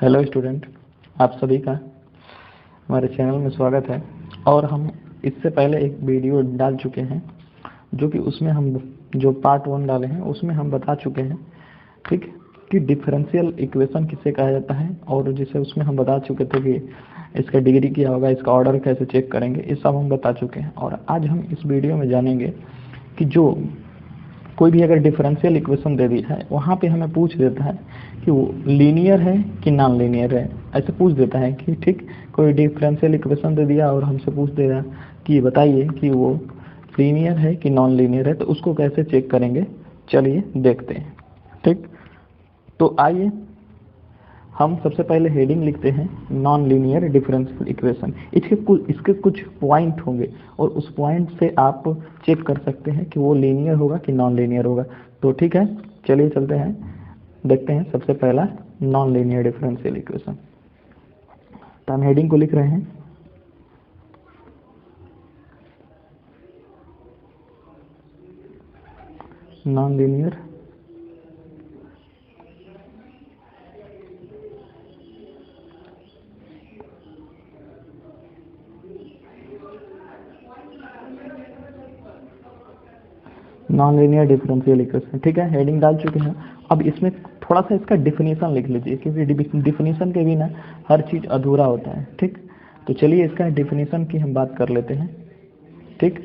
Hello student, आप सभी का हमारे चैनल में स्वागत है। और हम इससे पहले एक वीडियो डाल चुके हैं जो कि उसमें हम जो पार्ट 1 डाले हैं उसमें हम बता चुके हैं, ठीक, कि डिफरेंशियल इक्वेशन किसे कहा जाता है। और जिसे उसमें हम बता चुके थे कि इसका डिग्री क्या होगा, इसका ऑर्डर कैसे चेक करेंगे, ये सब हम बता चुके हैं। और आज हम इस वीडियो में जानेंगे कि जो कोई भी अगर डिफरेंशियल इक्वेशन दे दी है वहाँ पे हमें पूछ देता है कि वो लीनियर है कि नॉन लीनियर है, ऐसे पूछ देता है कि ठीक, कोई डिफरेंशियल इक्वेशन दे दिया और हमसे पूछ देगा कि बताइए कि वो लीनियर है कि नॉन लीनियर है, तो उसको कैसे चेक करेंगे, चलिए देखते हैं। ठीक, तो आइए हम सबसे पहले हेडिंग लिखते हैं नॉन लीनियर डिफरेंशियल इक्वेशन। इसके कुछ पॉइंट होंगे और उस पॉइंट से आप चेक कर सकते हैं कि वो लीनियर होगा कि नॉन लीनियर होगा। तो ठीक है, चलिए चलते हैं, देखते हैं सबसे पहला नॉन लीनियर डिफरेंशियल इक्वेशन। तो हम हेडिंग को लिख रहे हैं non linear non linear differential equation. ठीक है, हेडिंग डाल चुके हैं। अब इसमें थोड़ा सा इसका डिफिनीशन लिख लीजिए, क्योंकि डिफिनीशन के बिना हर चीज़ अधूरा होता है। ठीक, तो चलिए इसका डिफिनीशन की हम बात कर लेते हैं। ठीक,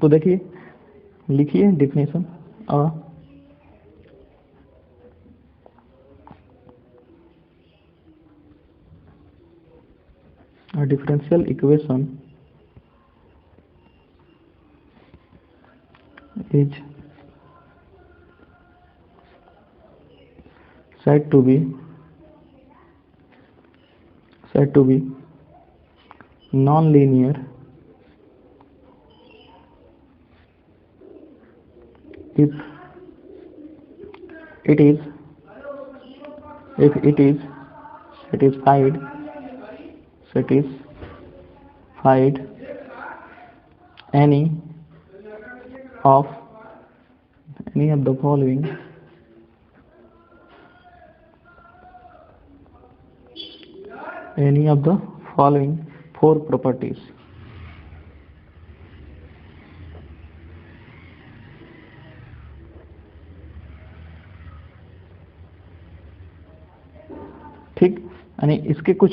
तो देखिए, लिखिए definition. A differential equation is said to be non-linear if it is satisfied any of the following four properties. ठीक, यानी इसके कुछ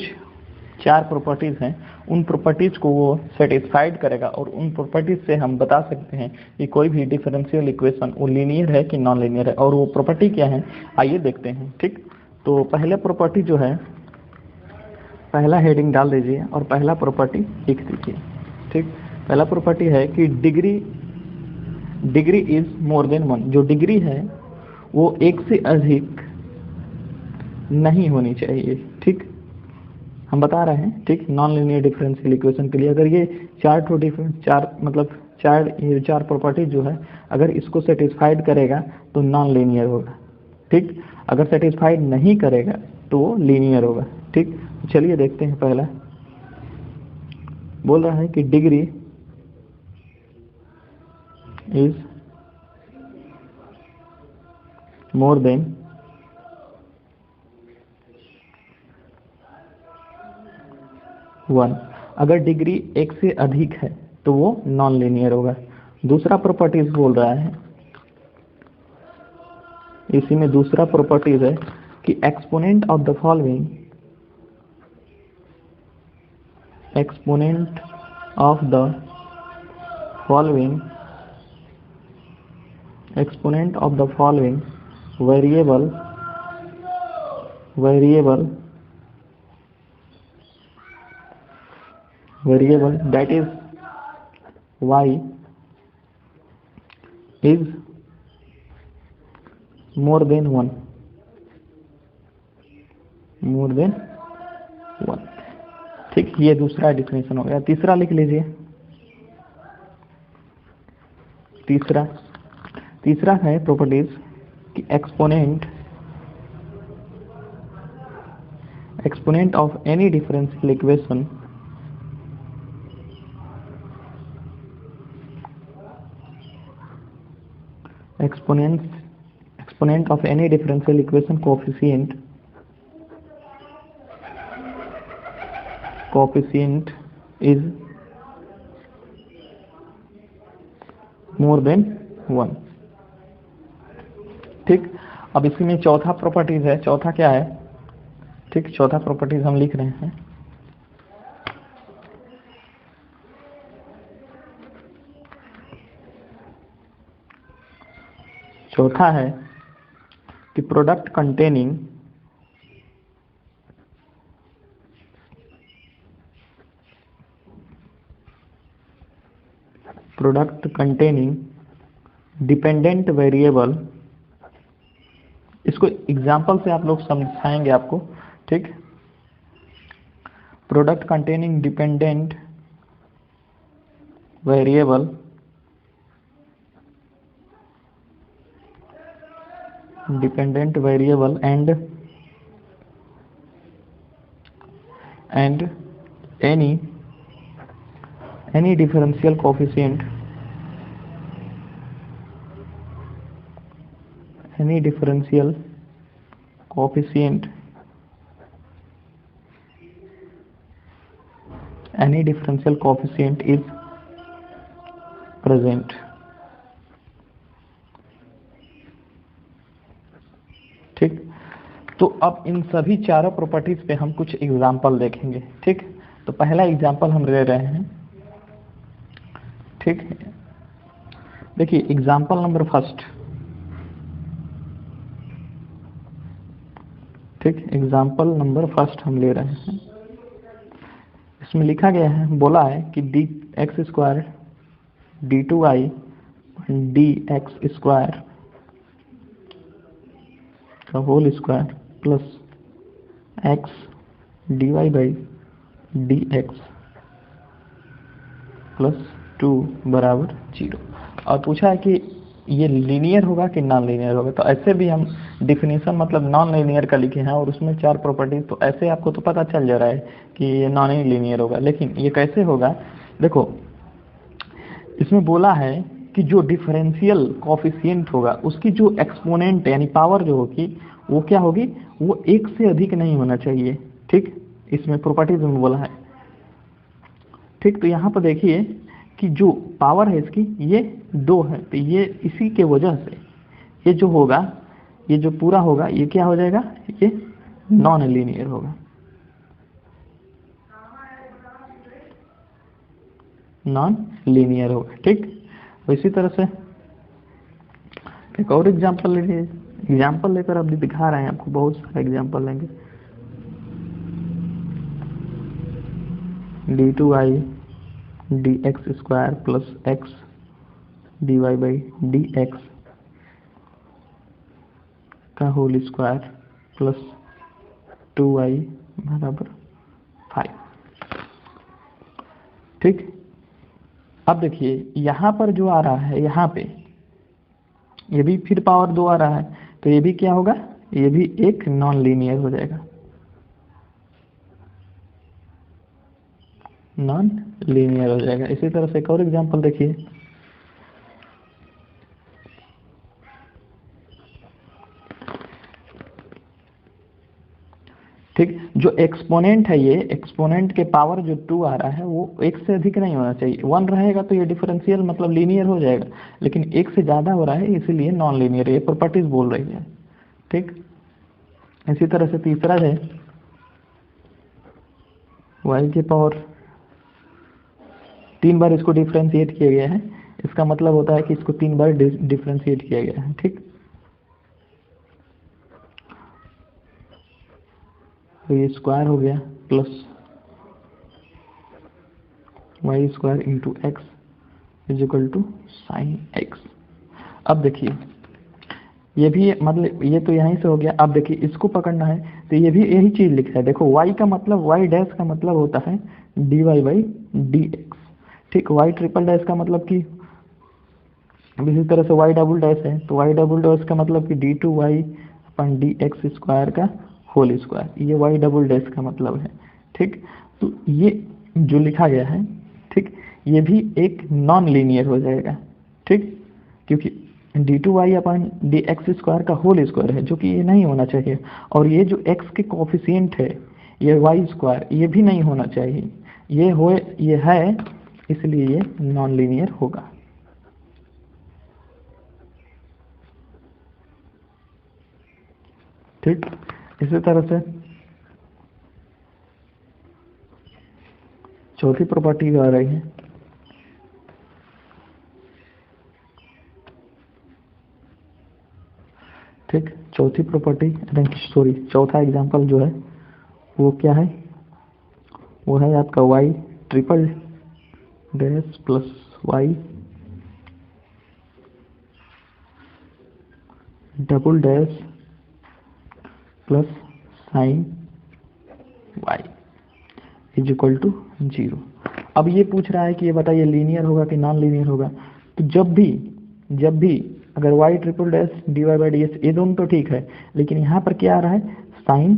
4 प्रॉपर्टीज हैं, उन प्रॉपर्टीज को वो सेटिस्फाइड करेगा और उन प्रॉपर्टीज से हम बता सकते हैं कि कोई भी डिफरेंशियल इक्वेशन वो लीनियर है कि नॉन लीनियर है। और वो प्रॉपर्टी क्या है, आइए देखते हैं। ठीक, तो पहले प्रॉपर्टी जो है, पहला हेडिंग डाल दीजिए और पहला प्रॉपर्टी लिख दीजिए। ठीक, पहला प्रॉपर्टी है कि डिग्री इज मोर देन 1। जो डिग्री है वो एक से अधिक नहीं होनी चाहिए। ठीक, हम बता रहे हैं, ठीक, नॉन लीनियर डिफरेंशियल इक्वेशन के लिए अगर ये चार प्रॉपर्टी जो है, अगर इसको सेटिस्फाइड करेगा तो नॉन लीनियर होगा। ठीक, अगर सेटिस्फाइड नहीं करेगा तो वो लीनियर होगा। ठीक, चलिए देखते हैं। पहला बोल रहा है कि डिग्री इज मोर देन 1। अगर डिग्री एक से अधिक है तो वो नॉन लीनियर होगा। दूसरा प्रॉपर्टीज बोल रहा है, इसी में दूसरा प्रॉपर्टीज है कि exponent of the following variable that is y is more than 1। ठीक, ये दूसरा डिफिनेशन हो गया। तीसरा लिख लीजिए। तीसरा है प्रॉपर्टीज कि exponent of any differential equation coefficient coefficient is more than 1। ठीक, अब इसमें चौथा प्रॉपर्टीज है। चौथा क्या है? ठीक, चौथा प्रॉपर्टीज हम लिख रहे हैं। चौथा है कि प्रोडक्ट कंटेनिंग डिपेंडेंट वेरिएबल, इसको एग्जाम्पल से आप लोग समझाएंगे आपको। ठीक, product containing dependent variable and any differential coefficient is present। ठीक, तो अब इन सभी चारों प्रॉपर्टीज पे हम कुछ एग्जाम्पल देखेंगे। ठीक, तो पहला एग्जाम्पल हम ले रहे हैं। ठीक, देखिए एग्जाम्पल नंबर फर्स्ट। ठीक, एग्जाम्पल नंबर फर्स्ट हम ले रहे हैं। इसमें लिखा गया है, बोला है कि d x square d two y d x square का whole square plus x d y by d x plus 2 बराबर 0। और पूछा है कि ये लीनियर होगा कि नॉन लीनियर होगा। तो ऐसे भी हम डिफिनीशन मतलब नॉन लीनियर का लिखे हैं और उसमें 4 प्रॉपर्टीज, तो ऐसे आपको तो पता चल जा रहा है कि ये नॉन ही लीनियर होगा। लेकिन ये कैसे होगा? देखो, इसमें बोला है कि जो डिफरेंशियल कोफिशिएंट होगा उसकी जो एक्सपोनेंट यानी पावर जो होगी वो क्या होगी? वो 1 से अधिक नहीं होना चाहिए। ठीक, इसमें प्रॉपर्टीज में बोला है। ठीक, तो यहाँ पर देखिए कि जो पावर है इसकी ये 2 है, तो ये इसी के वजह से ये जो होगा, ये जो पूरा होगा ये क्या हो जाएगा? ये नॉन लीनियर होगा। नॉन लीनियर होगा। ठीक, तो इसी तरह से एक और एग्जांपल लीजिए। एग्जांपल लेकर अब दिखा रहे हैं आपको, बहुत सारे एग्जांपल लेंगे। D two y d x square plus x d y by d x का होल स्क्वायर प्लस 2y बराबर 5। ठीक, अब देखिए यहाँ पर जो आ रहा है, यहाँ पे ये भी फिर पावर 2 आ रहा है, तो ये भी क्या होगा? ये भी एक नॉन लीनियर हो जाएगा। नॉन लीनियर हो जाएगा। इसी तरह से एक और एग्जांपल देखिए। ठीक, जो एक्सपोनेंट है, ये एक्सपोनेंट के पावर जो 2 आ रहा है वो 1 से अधिक नहीं होना चाहिए। 1 रहेगा तो ये डिफरेंशियल मतलब लीनियर हो जाएगा, लेकिन 1 से ज़्यादा हो रहा है इसीलिए नॉन लीनियर। ये प्रॉपर्टीज बोल रही है। ठीक, इसी तरह से तीसरा है y की पावर 3 बार इसको डिफरेंशिएट किया गया है, इसका मतलब होता है कि इसको 3 बार डिफरेंशिएट किया गया है। ठीक, तो ये स्क्वायर हो गया plus y square into x is equal to sine x. अब देखिए ये भी मतलब ये तो यहीं से हो गया। अब देखिए इसको पकड़ना है तो ये भी यही चीज लिखा है। देखो y का मतलब y डैश का मतलब होता है dy बाई डी एक्स। ठीक, y ट्रिपल डैश का मतलब कि अब इसी तरह से y डबल डैश है तो y डबल डैश का मतलब कि d two y upon d x square का होल स्क्वायर, ये y डबल डैश का मतलब है। ठीक, तो ये जो लिखा गया है, ठीक, ये भी एक नॉन लीनियर हो जाएगा। ठीक, क्योंकि d two y upon d x square का होल स्क्वायर है, जो कि ये नहीं होना चाहिए। और ये जो x के कोफिशिएंट है ये वाई स्क्वायर ये भी नहीं होना चाहिए, ये है, इसलिए ये नॉन लीनियर होगा। ठीक, इसी तरह से चौथी प्रॉपर्टी आ रही है। ठीक, चौथी प्रॉपर्टी, सॉरी चौथा एग्जांपल जो है वो क्या है, वो है आपका y triple dash plus y double dash plus sine y is equal to 0। अब ये पूछ रहा है कि ये बताइए लीनियर होगा कि नॉन लीनियर होगा। तो जब भी अगर y triple dash dy by D S ये दोनों तो ठीक है, लेकिन यहाँ पर क्या आ रहा है, साइन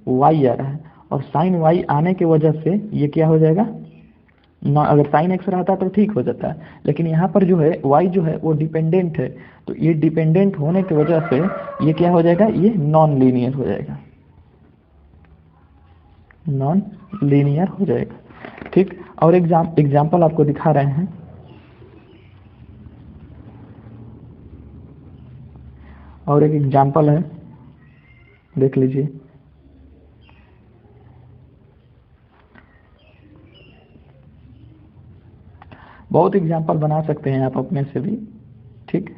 y आ रहा है, और साइन y आने की वजह से ये क्या हो जाएगा, अगर साइन x रहता तो ठीक हो जाता है, लेकिन यहाँ पर जो है y जो है वो डिपेंडेंट है, तो ये डिपेंडेंट होने की वजह से ये क्या हो जाएगा, ये नॉन लीनियर हो जाएगा, नॉन लीनियर हो जाएगा। ठीक, और एग्जाम्पल आपको दिखा रहे हैं। और एक एग्जाम्पल है, देख लीजिए। बहुत एग्जाम्पल बना सकते हैं आप अपने से भी। ठीक,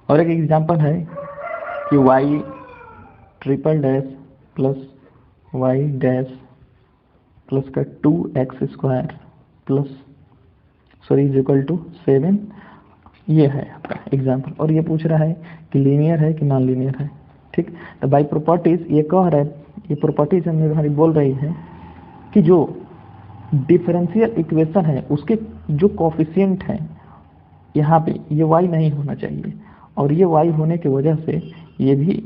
और एक एग्जाम्पल है कि y triple dash plus y dash plus का 2x square plus sorry is equal to 7, ये है आपका एग्जाम्पल। और ये पूछ रहा है कि लीनियर है कि नॉन लीनियर है। ठीक, तो बाय प्रॉपर्टीज ये कह रहा है, ये प्रॉपर्टीज हमें हमारी बोल रही है कि जो डिफरेंशियल इक्वेशन है उसके जो कोफिशिएंट हैं यहाँ पे ये y नहीं होना चाहिए, और ये y होने की वजह से ये भी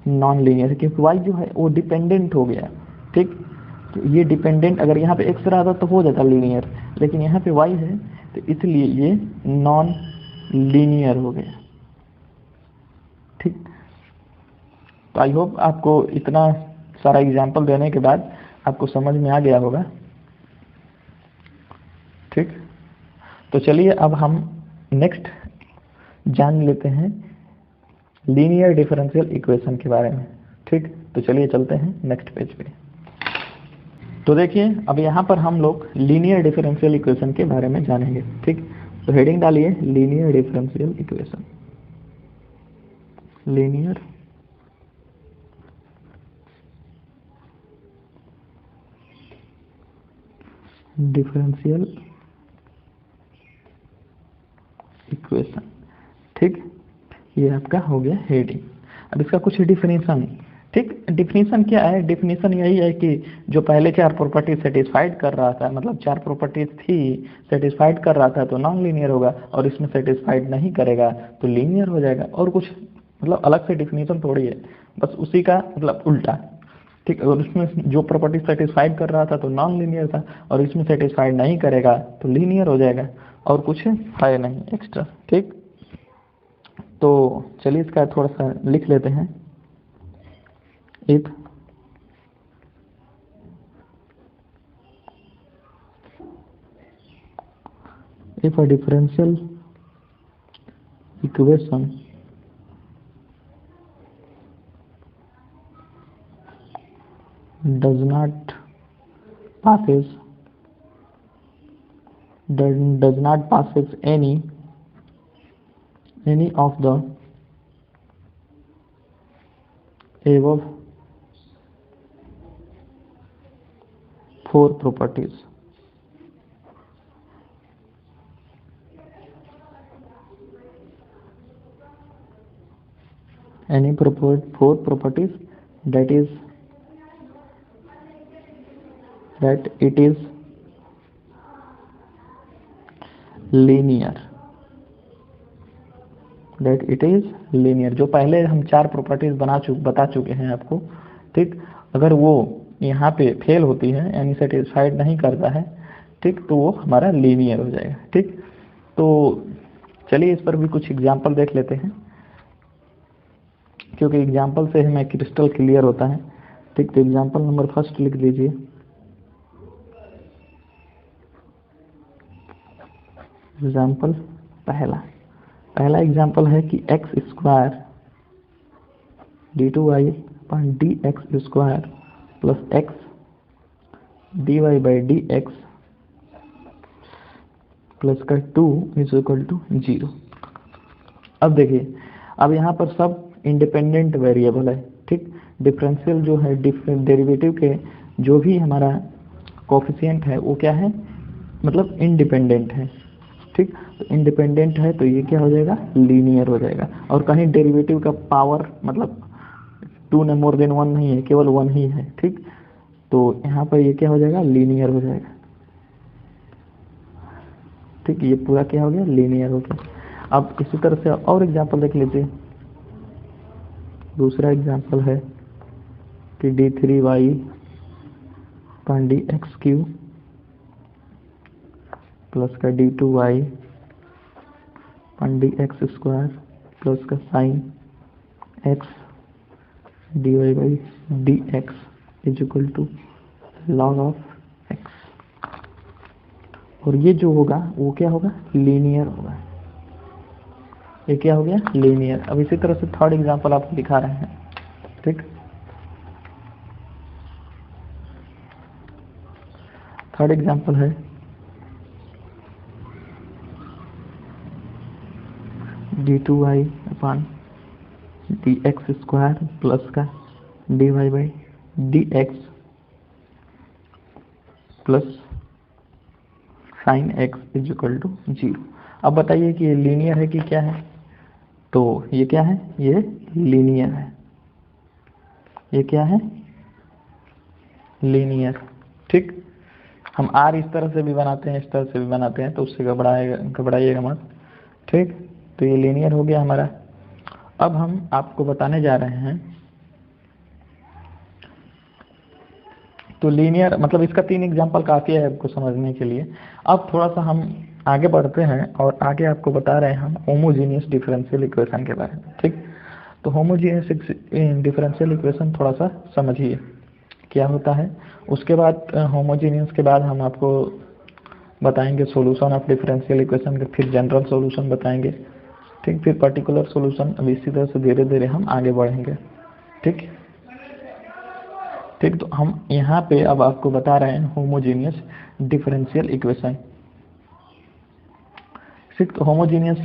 नॉन लीनियर है, क्योंकि y जो है वो डिपेंडेंट हो गया। ठीक, तो ये डिपेंडेंट, अगर यहाँ पे x रहता तो हो जाता लीनियर, लेकिन यहाँ पे y है तो इसलिए ये नॉन लीनियर हो गया। ठीक, तो आई होप आपको इतना सारा एग्जाम्पल देने के बाद आपको समझ में आ गया होगा। ठीक, तो चलिए अब हम नेक्स्ट जान लेते हैं लीनियर डिफरेंशियल इक्वेशन के बारे में। ठीक, तो चलिए चलते हैं नेक्स्ट पेज पे। तो देखिए अब यहाँ पर हम लोग लीनियर डिफरेंशियल इक्वेशन के बारे में जानेंगे। ठीक, तो हेडिंग डालिए linear differential equation, linear differential equation. ठीक, ये आपका हो गया हेडिंग। अब इसका कुछ डिफिनीशन। ठीक, डिफिनीशन क्या है, डिफिनीशन यही है कि जो पहले चार प्रॉपर्टीज सेटिस्फाइड कर रहा था, मतलब चार प्रॉपर्टीज थी सेटिस्फाइड कर रहा था तो नॉन लीनियर होगा, और इसमें सेटिस्फाइड नहीं करेगा तो लीनियर हो जाएगा। और कुछ मतलब अलग से डिफिनीशन थोड़ी है, बस उसी का मतलब उल्टा। ठीक, अगर उसमें जो प्रॉपर्टी सेटिस्फाइड कर रहा था तो नॉन लीनियर था, और इसमें सेटिस्फाइड नहीं करेगा तो लीनियर हो जाएगा, और कुछ है नहीं एक्स्ट्रा। ठीक, तो चलिए इसका थोड़ा सा लिख लेते हैं। if a differential equation does not passes any of the above four properties, any four properties that it is linear, that it is linear। जो पहले हम चार प्रॉपर्टीज बता चुके हैं आपको। ठीक, अगर वो यहाँ पे फेल होती है यानी सेटिस्फाइड नहीं करता है, ठीक, तो वो हमारा लीनियर हो जाएगा। ठीक, तो चलिए इस पर भी कुछ एग्जांपल देख लेते हैं क्योंकि एग्जाम्पल से हमें क्रिस्टल क्लियर होता है। ठीक, तो एग्जाम्पल नंबर फर्स्ट लिख लीजिए। एग्जाम्पल पहला एग्जाम्पल है कि x square d2y upon dx square plus x dy by d x plus का 2 इज इक्वल टू 0। अब देखिए, अब यहाँ पर सब इंडिपेंडेंट वेरिएबल है। ठीक, डिफरेंशियल जो है डेरिवेटिव के जो भी हमारा कोफिशिएंट है वो क्या है, मतलब इंडिपेंडेंट है। ठीक, तो इंडिपेंडेंट है तो ये क्या हो जाएगा, लीनियर हो जाएगा। और कहीं डेरिवेटिव का पावर मतलब 2 ने मोर देन 1 नहीं है, केवल 1 ही है। ठीक, तो यहाँ पर ये क्या हो जाएगा, लीनियर हो जाएगा। ठीक, ये पूरा क्या हो गया, लीनियर हो गया। अब इसी तरह से और एग्जांपल देख लीजिए। दूसरा एग्जांपल है कि d3y upon d x cube plus का d2y upon d x square plus का sine x dy by d x is equal to log of x. और ये जो होगा वो क्या होगा, लीनियर होगा। ये क्या हो गया, लीनियर। अब इसी तरह से थर्ड एग्जांपल आपको दिखा रहे हैं। ठीक, थर्ड एग्जांपल है d2y upon d x square plus का dy by d x plus sine x is equal to 0। अब बताइए कि ये लीनियर है कि क्या है, तो ये क्या है, ये लीनियर है। ये क्या है, लीनियर। ठीक, हम आर इस तरह से भी बनाते हैं, इस तरह से भी बनाते हैं, तो उससे घबराइएगा मत। ठीक, तो ये लीनियर हो गया हमारा। अब हम आपको बताने जा रहे हैं, तो लीनियर मतलब इसका 3 एग्जांपल काफ़ी है आपको समझने के लिए। अब थोड़ा सा हम आगे बढ़ते हैं और आगे आपको बता रहे हैं हम होमोजीनियस डिफरेंशियल इक्वेशन के बारे में। ठीक, तो होमोजीनियस डिफरेंशियल इक्वेशन थोड़ा सा समझिए क्या होता है। उसके बाद होमोजीनियस के बाद हम आपको बताएंगे सॉल्यूशन ऑफ डिफरेंशियल इक्वेशन के, फिर जनरल सॉल्यूशन बताएंगे। ठीक, फिर पर्टिकुलर सॉल्यूशन। अब इसी तरह से धीरे धीरे हम आगे बढ़ेंगे। ठीक, तो हम यहाँ पे अब आपको बता रहे हैं होमोजीनियस डिफरेंशियल इक्वेशन। ठीक, तो होमोजीनियस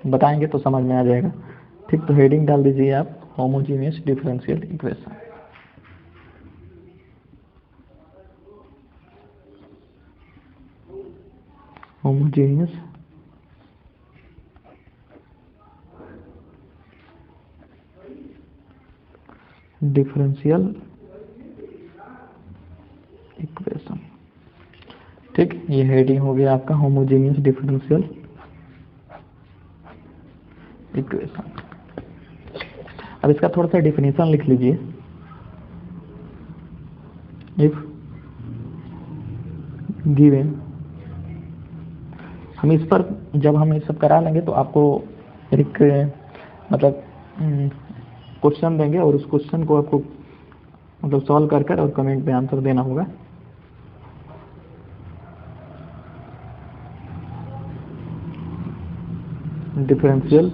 बताएंगे तो समझ में आ जाएगा। ठीक, तो हेडिंग डाल दीजिए आप, homogeneous differential equation. Homogeneous differential equation. ठीक, ये हेडिंग हो गया आपका होमोजीनियस डिफरेंशियल इक्वेशन। अब इसका थोड़ा सा डिफिनेशन लिख लीजिए। इफ गिवन, हम इस पर जब हम ये सब करा लेंगे तो आपको एक मतलब क्वेश्चन देंगे और उस क्वेश्चन को आपको मतलब सॉल्व कर और कमेंट में आंसर देना होगा। Differential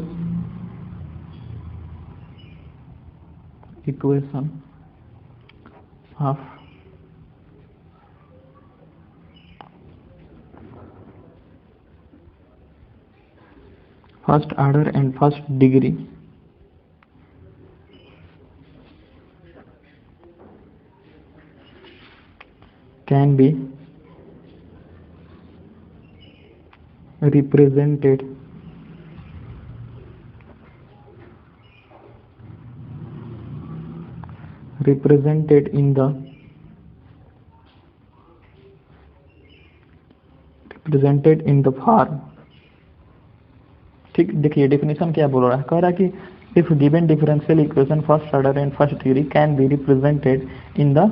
equation of first order and first degree can be represented in the form। ठीक, देखिए डेफिनेशन क्या बोल रहा है, कह रहा है कि if given differential equation first order and first degree can be represented in the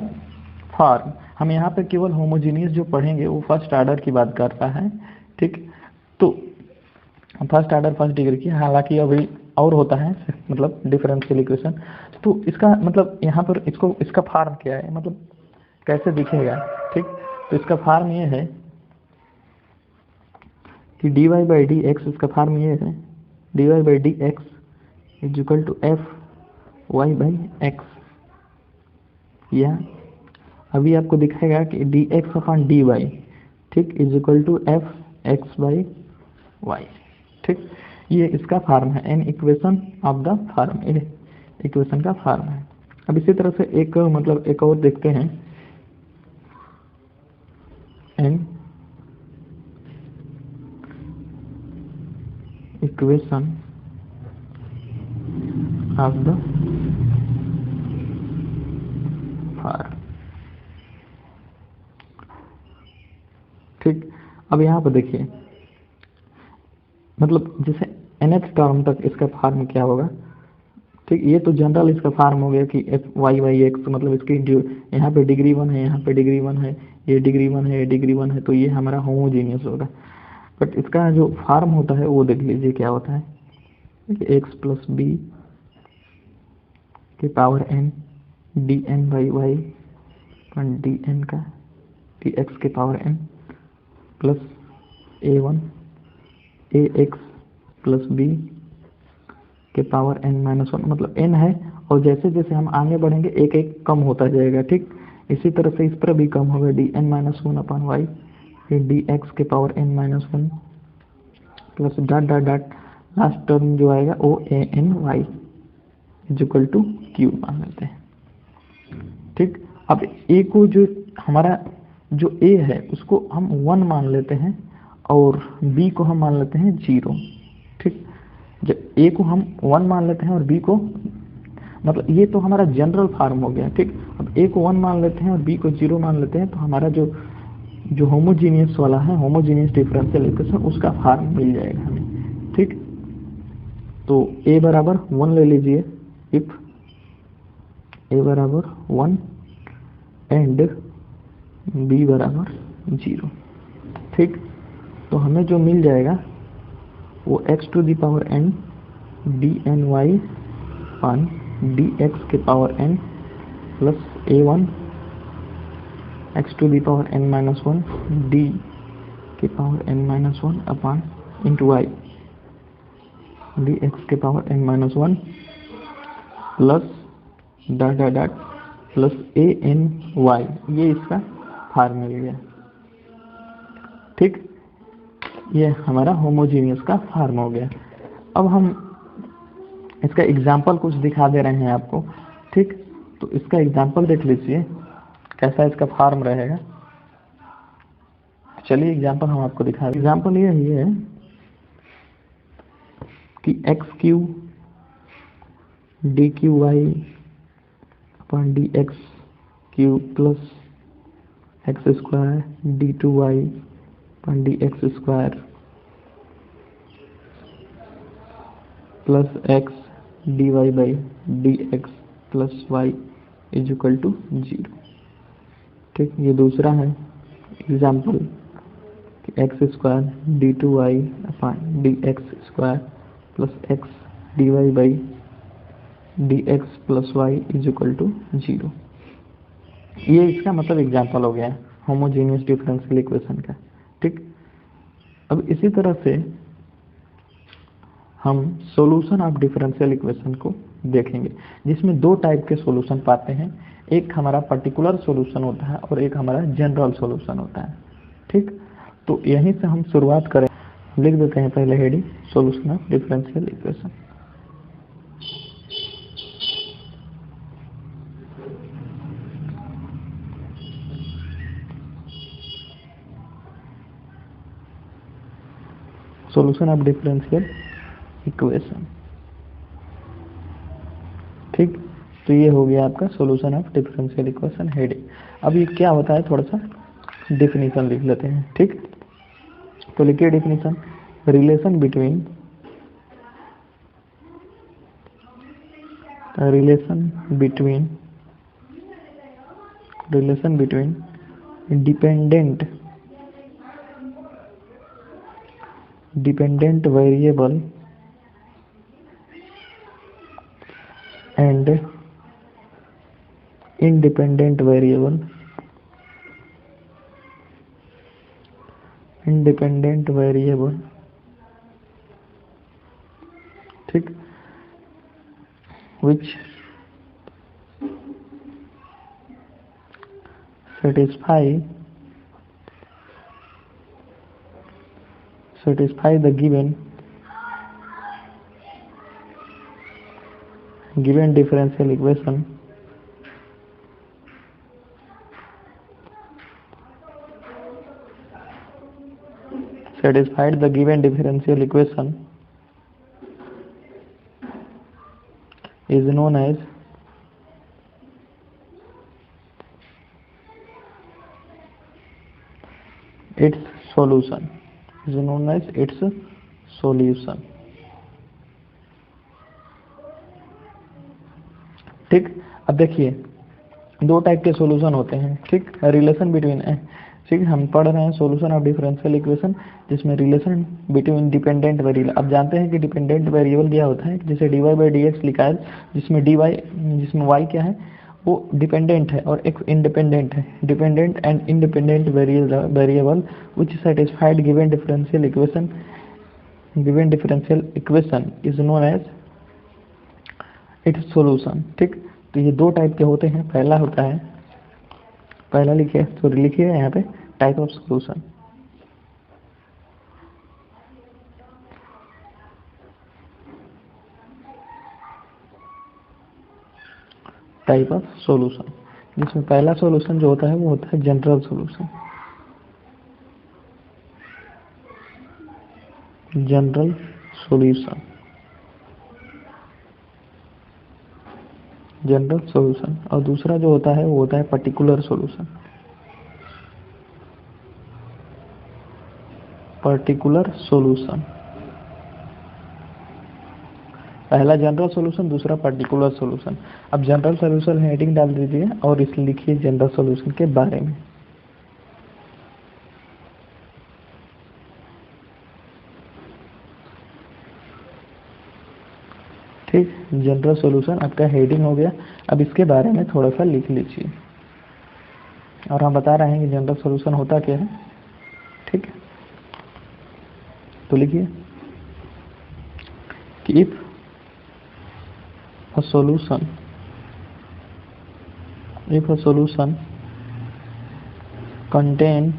form. हम यहाँ पे केवल होमोजीनियस जो पढ़ेंगे वो फर्स्ट ऑर्डर की बात करता है। ठीक, तो फर्स्ट ऑर्डर फर्स्ट डिग्री की, हालांकि अभी और होता है मतलब डिफरेंशियल इक्वेशन। तो इसका मतलब यहाँ पर इसका फॉर्म क्या है, मतलब कैसे दिखेगा, ठीक। तो इसका फॉर्म ये है कि dy बाई डी एक्स, इसका फॉर्म ये है dy by d x is equal to f y by x. या अभी आपको दिखाएगा कि d x upon d y, ठीक, is equal to f x by y, ठीक। ये इसका फॉर्म है, an equation of the form, ये इक्वेशन का फॉर्म है। अब इसी तरह से एक और देखते हैं, an equation of the form, ठीक। अब यहाँ पर देखिए, मतलब जैसे nth टर्म तक इसका फॉर्म क्या होगा, ठीक। ये तो जनरल इसका फॉर्म हो गया कि एफ वाई बाई एक्स, मतलब इसकी यहाँ पे डिग्री 1 है, यहाँ पे डिग्री 1 है, ये डिग्री 1 है, ये डिग्री 1 है, तो ये हमारा होमोजीनियस होगा। बट इसका जो फॉर्म होता है वो देख लीजिए क्या होता है, एक्स प्लस बी के power n d n by y d n का डी एक्स के power n plus a one a x plus b के पावर एन माइनस 1, मतलब एन है और जैसे जैसे हम आगे बढ़ेंगे एक एक कम होता जाएगा, ठीक। इसी तरह से इस पर भी कम होगा, d n minus 1 upon y, फिर डी एक्स के power n minus 1 plus dot dot dot last term जो आएगा ओ a n y is equal to q मान लेते हैं, ठीक। अब ए को जो हमारा जो ए है उसको हम 1 मान लेते हैं और बी को हम मान लेते हैं 0, ठीक। जब ए को हम 1 मान लेते हैं और बी को, मतलब ये तो हमारा जनरल फॉर्म हो गया, ठीक। अब ए को 1 मान लेते हैं और बी को 0 मान लेते हैं, तो हमारा जो होमोजीनियस वाला है, होमोजीनियस डिफरेंशियल इक्वेशन, उसका फॉर्म मिल जाएगा हमें, ठीक। तो ए बराबर 1 ले लीजिए, इफ ए बराबर 1 एंड बी बराबर 0, ठीक। तो हमें जो मिल जाएगा वो x to the power n d n y upon d x के power n plus a one x to the power n minus 1 d के power n minus 1 upon into y d x के power n minus 1 plus dot dot dot plus a n y, ये इसका form मिल गया, ठीक। ये हमारा homogeneous का form हो गया। अब हम इसका एग्जाम्पल कुछ दिखा दे रहे हैं आपको, ठीक। तो इसका एग्जाम्पल देख लीजिए कैसा इसका फॉर्म रहेगा। चलिए एग्जाम्पल हम आपको दिखा रहे हैं। एग्जाम्पल ये है कि x cube d cube y upon d x cube plus x square d two y upon d x square plus x d y by d x plus y is equal to 0, ठीक। ये दूसरा है example कि x square d two y upon d x square plus x d y by d x plus y is equal to 0। ये इसका मतलब example हो गया होमोजीनियस डिफरेंशियल इक्वेशन का, ठीक। अब इसी तरह से हम सॉल्यूशन ऑफ डिफरेंशियल इक्वेशन को देखेंगे, जिसमें दो टाइप के सॉल्यूशन पाते हैं, एक हमारा पर्टिकुलर सॉल्यूशन होता है और एक हमारा जनरल सॉल्यूशन होता है, ठीक। तो यहीं से हम शुरुआत करें, लिख देते हैं पहले heading solution of differential equation. Solution of differential equation, ठीक। तो ये हो गया आपका solution of differential equation heading. अब ये क्या होता है, थोड़ा सा डेफिनेशन लिख लेते हैं, ठीक। तो लिखिए definition, relation between dependent variable and independent variable ठीक, which satisfy the given differential equation is known as its solution. ठीक, अब देखिए दो टाइप के सॉल्यूशन होते हैं। ठीक, रिलेशन बिटवीन, ठीक, हम पढ़ रहे हैं सॉल्यूशन ऑफ डिफरेंशियल इक्वेशन जिसमें रिलेशन बिटवीन डिपेंडेंट वेरिएबल। अब जानते हैं कि डिपेंडेंट वेरिएबल क्या होता है, जैसे dy बाई डी एक्स लिखा है जिसमें y क्या है, वो डिपेंडेंट है और x इंडिपेंडेंट है। Dependent and independent variable which satisfied given differential equation is known as its solution. ठीक, तो ये दो टाइप के होते हैं। पहला होता है, पहला लिखिए, तो लिखिए यहाँ पे type of solution. Type of solution, जिसमें पहला सॉल्यूशन जो होता है वो होता है जनरल सॉल्यूशन। जनरल सॉल्यूशन, और दूसरा जो होता है वो होता है पर्टिकुलर सॉल्यूशन। पहला जनरल सॉल्यूशन, दूसरा पर्टिकुलर सॉल्यूशन। अब जनरल सॉल्यूशन हेडिंग डाल दीजिए और इस लिखिए जनरल सॉल्यूशन के बारे में। ठीक, जनरल सॉल्यूशन आपका हेडिंग हो गया। अब इसके बारे में थोड़ा सा लिख लीजिए और हम बता रहे हैं कि जनरल सॉल्यूशन होता क्या है। ठीक, तो लिखिए कि if a solution contain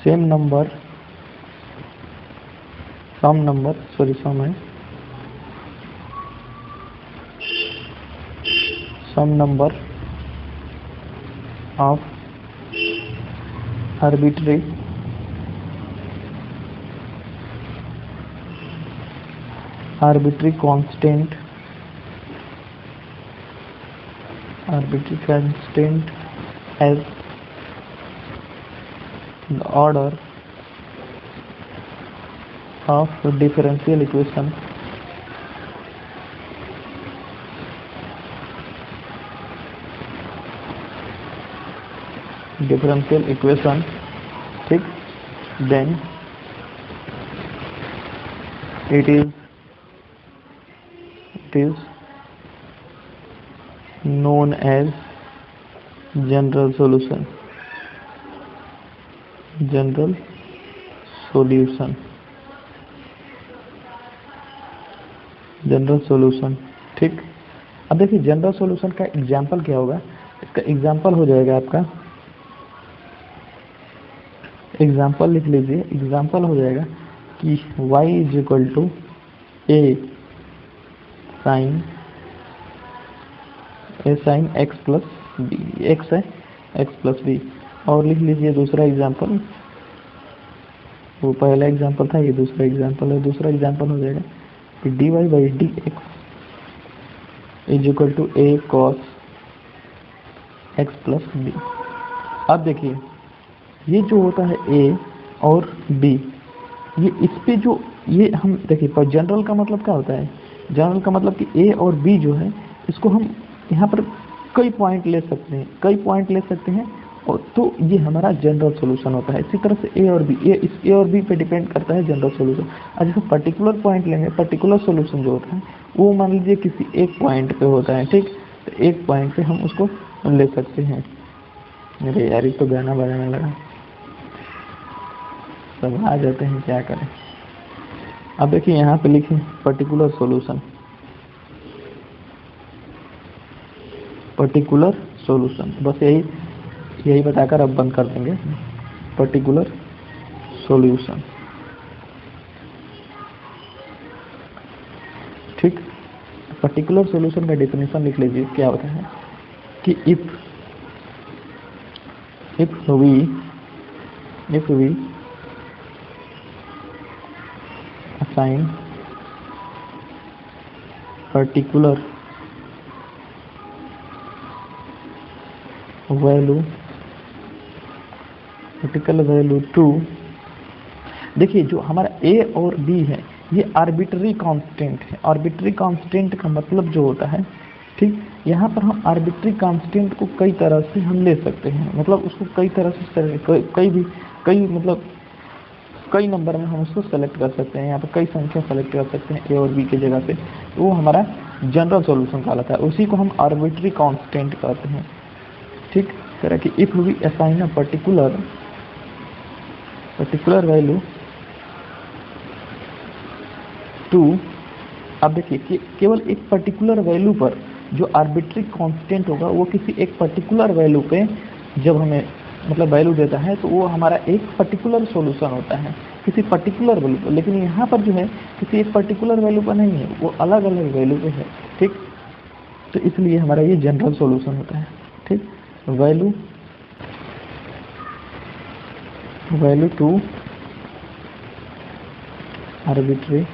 same number of arbitrary constant as the order of differential equation ठीक, then it is known as general solution। ठीक, अब देखिए जनरल सॉल्यूशन का एग्जाम्पल क्या होगा। इसका एग्जाम्पल हो जाएगा आपका, एग्जाम्पल लिख लीजिए। एग्जाम्पल हो जाएगा कि y is equal to a sine x plus b, x है एक्स प्लस बी। और लिख लीजिए दूसरा एग्जाम्पल, वो पहला एग्जाम्पल था, ये दूसरा एग्जाम्पल है। दूसरा एग्जाम्पल हो जाएगा कि dy by d x is equal to a cos x plus b. अब देखिए ये जो होता है a और b, ये इस पे जो ये हम देखिए, पर जनरल का मतलब क्या होता है, जनरल का मतलब कि a और b जो है इसको हम यहाँ पर कई पॉइंट ले सकते हैं, कई पॉइंट ले सकते हैं, और तो ये हमारा जनरल सॉल्यूशन होता है। इसी तरह से ए और बी, इस ए और बी पे डिपेंड करता है जनरल सॉल्यूशन। और जैसे पर्टिकुलर पॉइंट लेंगे, पर्टिकुलर सॉल्यूशन जो होता है वो मान लीजिए किसी एक पॉइंट पे होता है, ठीक, तो एक पॉइंट पे हम उसको ले सकते हैं। अरे यार ये तो गाना बजाने लगा, सब आ जाते हैं, क्या करें। अब देखिए यहाँ पे लिखे पर्टिकुलर सॉल्यूशन, पर्टिकुलर सॉल्यूशन, बस यही बताकर अब बंद कर देंगे। पर्टिकुलर सॉल्यूशन, ठीक। पर्टिकुलर सॉल्यूशन का डेफिनेशन लिख लीजिए, क्या होता है कि if we assign particular value to, देखिए जो हमारा ए और बी है ये आर्बिट्ररी कांस्टेंट है। आर्बिट्ररी कांस्टेंट का मतलब जो होता है, ठीक, यहाँ पर हम आर्बिट्ररी कांस्टेंट को कई तरह से हम ले सकते हैं, मतलब उसको कई तरह से कई मतलब कई नंबर में हम उसको सेलेक्ट कर सकते हैं। यहाँ पर कई संख्या सेलेक्ट कर सकते हैं ए और बी की जगह पे, तो वो हमारा जनरल सॉल्यूशन कहलाता है। उसी को हम आर्बिट्ररी कांस्टेंट कहते हैं, ठीक। तरह कि if we assign a particular value to, अब देखिए कि केवल एक पर्टिकुलर वैल्यू पर जो आर्बिट्ररी कांस्टेंट होगा वो किसी एक पर्टिकुलर वैल्यू पे जब हमें मतलब वैल्यू देता है तो वो हमारा एक पर्टिकुलर सॉल्यूशन होता है किसी पर्टिकुलर वैल्यू पर। लेकिन यहाँ पर जो है किसी एक पर्टिकुलर वैल्यू पर नहीं है, वो अलग अलग वैल्यू पे है, ठीक। तो इसलिए हमारा ये जनरल सॉल्यूशन होता है, ठीक। Value to arbitrary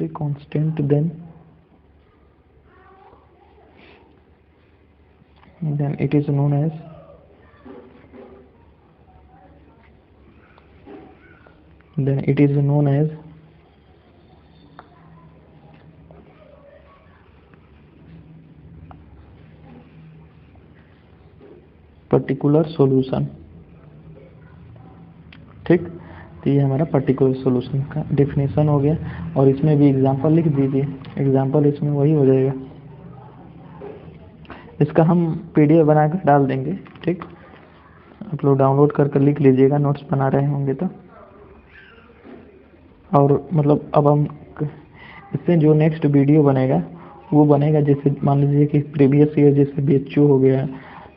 constant, then it is known as particular solution, ठीक। तो ये हमारा पर्टिकुलर सॉल्यूशन का डेफिनेशन हो गया। और इसमें भी एग्जांपल लिख दीजिए, एग्जांपल इसमें वही हो जाएगा। इसका हम पीडीएफ बनाकर डाल देंगे, ठीक। आप लोग डाउनलोड करके लिख लीजिएगा, नोट्स बना रहे होंगे तो। और मतलब अब हम इससे जो नेक्स्ट वीडियो बनेगा वो बनेगा, जैसे मान लीजिए कि प्रीवियस ईयर जैसे बीएचयू हो गया,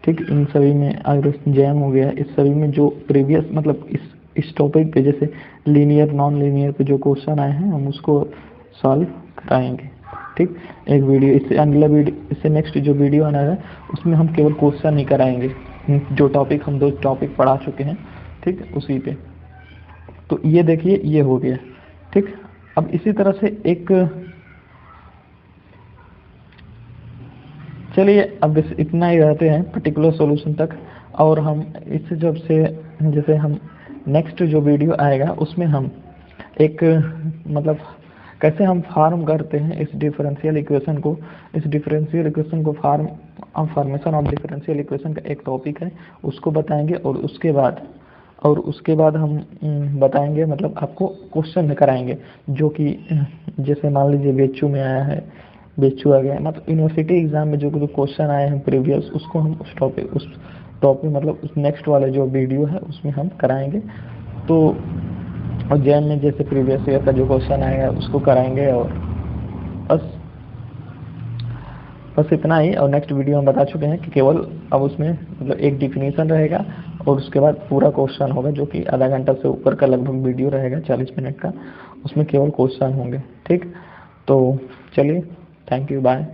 ठीक, इन सभी में, अगर जैम हो गया, इस सभी में जो प्रीवियस मतलब इस टॉपिक पे जैसे लीनियर नॉन लीनियर पे जो क्वेश्चन आए हैं हम उसको सॉल्व कराएंगे, ठीक। एक वीडियो इससे अगला वीडियो, इससे नेक्स्ट जो वीडियो आना है उसमें हम केवल क्वेश्चन ही कराएंगे, जो टॉपिक हम 2 टॉपिक पढ़ा चुके हैं, ठीक, उसी पे। तो ये देखिए ये हो गया, ठीक। अब इसी तरह से एक, चलिए अब इस इतना ही रहते हैं पर्टिकुलर सॉल्यूशन तक। और हम इससे जब से जैसे हम नेक्स्ट जो वीडियो आएगा उसमें हम एक मतलब कैसे हम फार्म करते हैं इस डिफरेंशियल इक्वेशन को, फॉर्मेशन ऑफ डिफरेंशियल इक्वेशन का एक टॉपिक है, उसको बताएंगे। और उसके बाद हम बताएंगे, मतलब आपको क्वेश्चन कराएंगे जो कि जैसे मान लीजिए बीएचयू में आया है, बीएचयू आ गया, मतलब यूनिवर्सिटी एग्जाम में जो क्वेश्चन आए हैं प्रीवियस, उसको हम उस टॉपिक मतलब उस नेक्स्ट वाले जो वीडियो है उसमें हम कराएंगे। तो और जैम में जैसे प्रीवियस ईयर का जो क्वेश्चन आएगा उसको कराएंगे। और बस इतना ही। और नेक्स्ट वीडियो हम बता चुके हैं कि केवल अब उसमें मतलब एक डिफिनीशन रहेगा और उसके बाद पूरा क्वेश्चन होगा, जो कि आधा घंटा से ऊपर का लगभग वीडियो रहेगा, 40 मिनट का, उसमें केवल क्वेश्चन होंगे, ठीक। तो चलिए, थैंक यू, बाय।